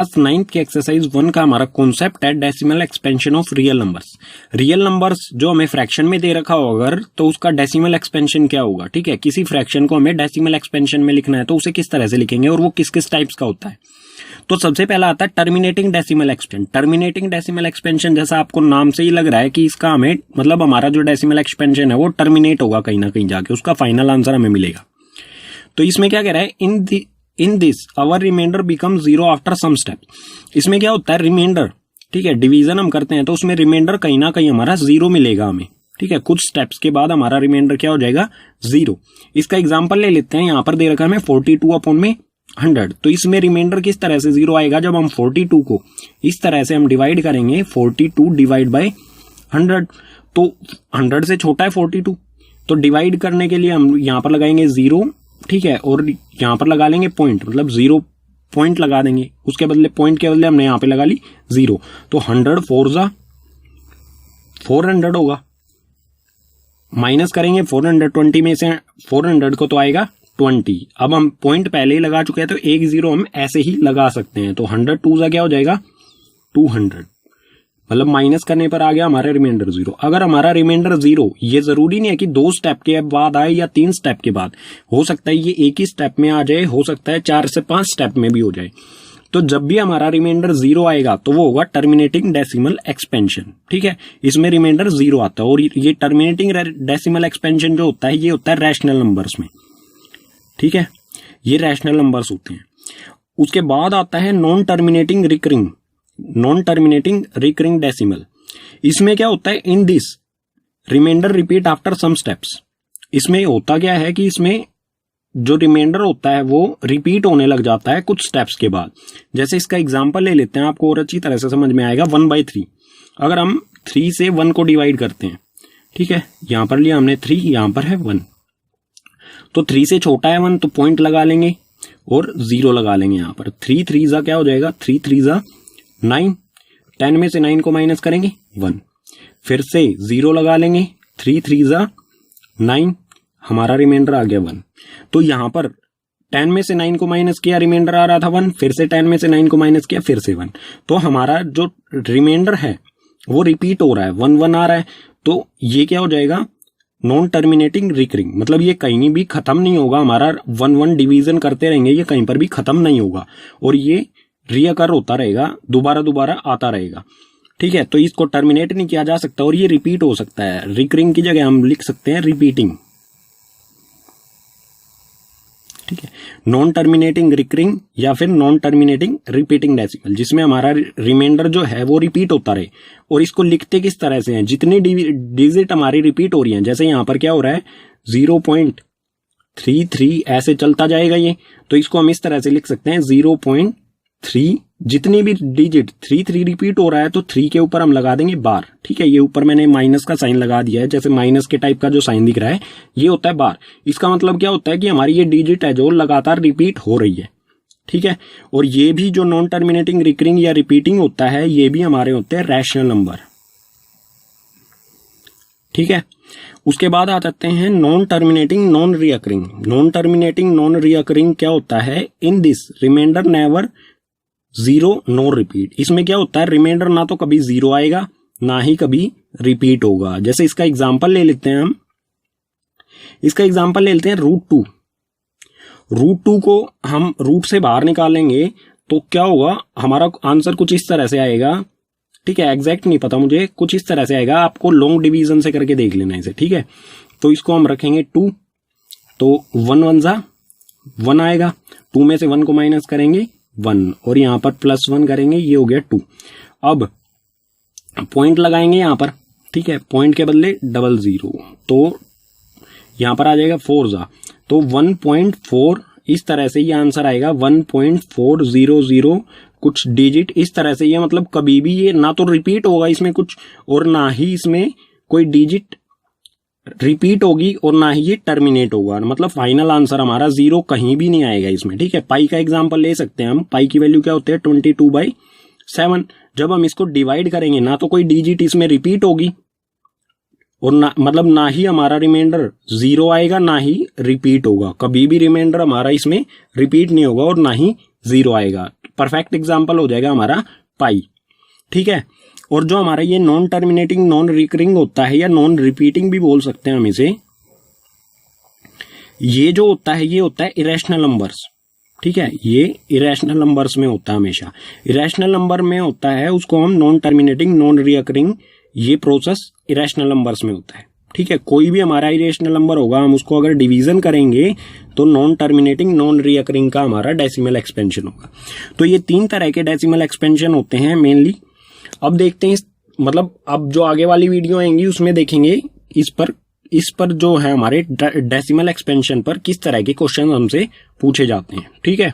Class 9th के exercise 1 का हमारा कॉन्सेप्ट है decimal expansion of real numbers. Real numbers जो हमें फ्रैक्शन में दे रखा हो अगर, तो उसका डेसिमल एक्सपेंशन क्या होगा। ठीक है, किसी फ्रैक्शन को हमें डेसिमल एक्सपेंशन में लिखना है तो उसे किस तरह से लिखेंगे और वो किस किस टाइप्स का होता है। तो सबसे पहला आता है terminating decimal expansion. Terminating decimal expansion जैसा आपको नाम से ही लग रहा है कि इसका हमें मतलब हमारा जो डेसिमल एक्सपेंशन है वो टर्मिनेट होगा कहीं ना कहीं जाके, उसका फाइनल आंसर हमें मिलेगा। तो इसमें क्या कह रहा है, in this our remainder become zero after some step. इसमें क्या होता है, रिमाइंडर, ठीक है, डिवीजन हम करते हैं तो उसमें रिमाइंडर कहीं ना कहीं हमारा जीरो मिलेगा हमें। ठीक है, कुछ स्टेप्स के बाद हमारा रिमाइंडर क्या हो जाएगा, जीरो। इसका एग्जांपल ले लेते हैं, यहां पर दे रखा है हमें 42/100। तो इसमें रिमाइंडर किस तरह से जीरो आएगा, जब हम 42 को इस तरह से हम डिवाइड करेंगे 42 डिवाइड बाय 100, तो 100 से छोटा है 42, तो डिवाइड करने के लिए हम यहां पर लगाएंगे जीरो। ठीक है, और यहां पर लगा लेंगे पॉइंट, मतलब जीरो पॉइंट लगा देंगे, उसके बदले पॉइंट के बदले हमने यहां पे लगा ली जीरो। तो 100 4 400 होगा, माइनस करेंगे 420 में से 400 को तो आएगा 20। अब हम पॉइंट पहले ही लगा चुके हैं तो एक जीरो हम ऐसे ही लगा सकते हैं। तो 100 2 क्या हो जाएगा 200, मतलब माइनस करने पर आ गया हमारा रिमाइंडर जीरो। अगर हमारा रिमाइंडर जीरो, ये जरूरी नहीं है कि 2 स्टेप के बाद आए या 3 स्टेप के बाद, हो सकता है ये एक ही स्टेप में आ जाए, हो सकता है 4 से 5 स्टेप में भी हो जाए। तो जब भी हमारा रिमाइंडर जीरो आएगा तो वो होगा टर्मिनेटिंग डेसिमल एक्सपेंशन। ठीक है, इसमें रिमाइंडर जीरो आता है। और ये टर्मिनेटिंग डेसिमल एक्सपेंशन जो होता है ये होता है रैशनल नंबर्स में। ठीक है, ये रैशनल नंबर्स होते हैं। उसके बाद आता है नॉन टर्मिनेटिंग रिकरिंग डेसिमल। इसमें क्या होता है, in this remainder repeat after some steps. इसमें होता क्या है कि इसमें जो रिमाइंडर होता है वो रिपीट होने लग जाता है कुछ स्टेप्स के बाद। जैसे इसका एग्जांपल ले लेते हैं, आपको और अच्छी तरह से समझ में आएगा। 1/3, अगर हम 3 से 1 को डिवाइड करते हैं, ठीक है, यहां पर लिया हमने 3, यहां पर है 1, तो 3 से छोटा है 1 तो पॉइंट लगा लेंगे और 0 लगा लेंगे यहां पर। 3 3 क्या हो जाएगा, 3 3 9, 10 में से 9 को माइनस करेंगे 1, फिर से 0 लगा लेंगे, 3 3 9, हमारा रिमाइंडर आ गया 1। तो यहां पर 10 में से 9 को माइनस किया, रिमाइंडर आ रहा था 1, फिर से 10 में से 9 को माइनस किया, फिर से 1। तो हमारा जो रिमाइंडर है वो रिपीट हो रहा है, 1 1 आ रहा है। तो ये क्या हो जाएगा, नॉन टर्मिनेटिंग रिकरिंग, मतलब ये कहीं भी खत्म नहीं होगा। हमारा 1 1 डिवीजन करते रहेंगे, ये कहीं पर भी खत्म नहीं होगा और ये रिअकर होता रहेगा, दोबारा आता रहेगा। ठीक है, तो इसको टर्मिनेट नहीं किया जा सकता और ये रिपीट हो सकता है। रिकरिंग की जगह हम लिख सकते हैं रिपीटिंग। ठीक है, नॉन टर्मिनेटिंग रिकरिंग या फिर नॉन टर्मिनेटिंग रिपीटिंग डेसिमल, जिसमें हमारा रिमाइंडर जो है वो रिपीट होता रहे। और इसको लिखते किस तरह से हैं, जितनी डिजिट हमारी रिपीट हो रही हैं, जैसे यहां पर क्या हो रहा है 0.33 ऐसे चलता जाएगा ये, तो इसको हम इस तरह से लिख सकते हैं 0.3, जितनी भी डिजिट 3 रिपीट हो रहा है तो 3 के ऊपर हम लगा देंगे बार। ठीक है, ये ऊपर मैंने माइनस का साइन लगा दिया है, जैसे माइनस के टाइप का जो साइन दिख रहा है ये होता है बार। इसका मतलब क्या होता है कि हमारी ये डिजिट है जो लगातार रिपीट हो रही है। ठीक है, और ये भी जो नॉन टर्मिनेटिंग रिकरिंग या रिपीटिंग होता है ये भी हमारे होते हैं रैशनल नंबर। ठीक है, उसके बाद आ जाते हैं non terminating non recurring. Non terminating non recurring क्या होता है, in this remainder never zero no repeat. इसमें क्या होता है, रिमाइंडर ना तो कभी जीरो आएगा ना ही कभी रिपीट होगा। जैसे इसका एग्जांपल ले लेते हैं हम, इसका एग्जांपल ले लेते हैं √2। √2 को हम रूट से बाहर निकालेंगे तो क्या होगा, हमारा आंसर कुछ इस तरह से आएगा। ठीक है, एग्जैक्ट नहीं पता मुझे, कुछ इस तरह से आएगा, आपको लॉन्ग डिवीजन से करके देख लेना इसे। ठीक है, तो इसको हम रखेंगे 2, तो 1 1 1 आएगा, 2 में से 1 को माइनस करेंगे 1 और यहां पर +1 करेंगे, ये हो गया 2। अब पॉइंट लगाएंगे यहां पर, ठीक है, पॉइंट के बदले 00, तो यहां पर आ जाएगा 4 तो 1.4, इस तरह से ये आंसर आएगा 1.400 कुछ डिजिट इस तरह से। ये मतलब कभी भी ये ना तो रिपीट होगा इसमें कुछ और ना ही इसमें कोई डिजिट रिपीट होगी और ना ही ये टर्मिनेट होगा, मतलब फाइनल आंसर हमारा 0 कहीं भी नहीं आएगा इसमें। ठीक है, पाई का एग्जांपल ले सकते हैं हम। पाई की वैल्यू क्या होती है 22/7। जब हम इसको डिवाइड करेंगे ना तो कोई डिजिट इसमें रिपीट होगी और ना मतलब ना ही हमारा रिमाइंडर 0 आएगा ना ही रिपीट होगा। कभी भी रिमाइंडर हमारा इसमें रिपीट नहीं होगा और ना ही 0 आएगा। परफेक्ट एग्जाम्पल हो जाएगा हमारा पाई, ठीक है। और जो हमारा ये नॉन टर्मिनेटिंग नॉन रिकरिंग होता है या नॉन रिपीटिंग भी बोल सकते हैं हम इसे, ये जो होता है ये होता है इरेशनल नंबर्स, ठीक है। ये इरेशनल नंबर्स में होता है, हमेशा इरेशनल नंबर में होता है, उसको हम नॉन टर्मिनेटिंग नॉन रिकरिंग, ये प्रोसेस इरेशनल नंबर्स में होता है, ठीक है। कोई भी हमारा इरेशनल नंबर होगा, हम उसको अगर डिवीजन करेंगे तो नॉन टर्मिनेटिंग नॉन रिकरिंग का हमारा डेसिमल एक्सपेंशन होगा। तो ये 3 तरह के डेसिमल एक्सपेंशन होते हैं मेनली। अब देखते हैं मतलब अब जो आगे वाली वीडियो आएंगी उसमें देखेंगे इस पर जो है हमारे डेसिमल एक्सपेंशन पर किस तरह के क्वेश्चन हमसे पूछे जाते हैं, ठीक है।